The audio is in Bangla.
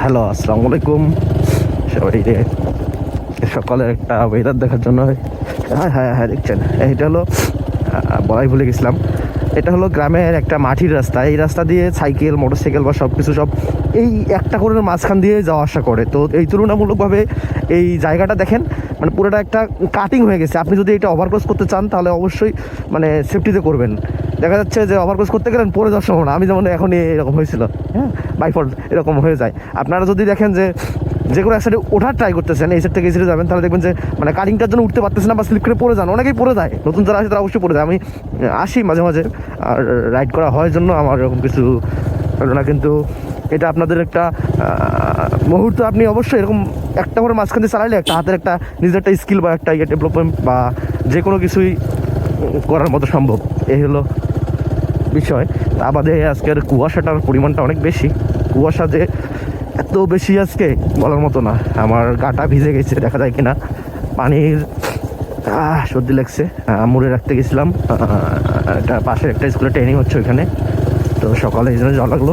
হ্যালো, আসসালামু আলাইকুম সবাইকে। সকালের একটা ওয়েদার দেখার জন্য হ্যাঁ হ্যাঁ হ্যাঁ দেখছেন, এইটা হলো বলাই ভুলে গেছিলাম। এটা হলো গ্রামের একটা মাটির রাস্তা। এই রাস্তা দিয়ে সাইকেল, মোটরসাইকেল বা সব কিছু সব এই একটা করে মাঝখান দিয়ে যাওয়া আসা করে। তো এই তুলনামূলকভাবে এই জায়গাটা দেখেন, মানে পুরোটা একটা কাটিং হয়ে গেছে। আপনি যদি এটা ওভারক্রস করতে চান তাহলে অবশ্যই মানে সেফটিতে করবেন। দেখা যাচ্ছে যে ওভারক্রস করতে গেলেন পড়ে যাওয়ার সম্ভাবনা। আমি যেমন এখন এরকম হয়েছিল, হ্যাঁ, বাইফল এরকম হয়ে যায়। আপনারা যদি দেখেন যে কোনো এক সাইডে ওঠার ট্রাই করতেছেন, এই সাইড থেকে এই সাইডে যাবেন, তাহলে দেখবেন যে মানে কাটিংটার জন্য উঠতে পারতেছেন না বা স্লিপ করে পড়ে যান। অনেকেই পড়ে যায়, নতুন যারা আসে তারা অবশ্যই পড়ে যায়। আমি আসি মাঝে মাঝে আর রাইড করা হয় জন্য আমার এরকম কিছু হলো না। কিন্তু এটা আপনাদের একটা মুহূর্ত, আপনি অবশ্যই এরকম একটা করে মাঝখান দিয়ে চালাইলে একটা হাতের একটা নিজের একটা স্কিল বা একটা ডেভেলপমেন্ট বা যে কোনো কিছুই করার মতো সম্ভব। এই হলো বিষয়। আমাদের আজকের কুয়াশাটার পরিমাণটা অনেক বেশি। কুয়াশা যে এত বেশি আজকে বলার মতো না। আমার গাটা ভিজে গেছে, দেখা যায় কিনা পানির সর্দি লাগছে। মুড়ে রাখতে গেছিলাম, একটা পাশের একটা স্কুলে ট্রেনিং হচ্ছে ওইখানে, তো সকালে এই জন্য যাওয়া লাগলো।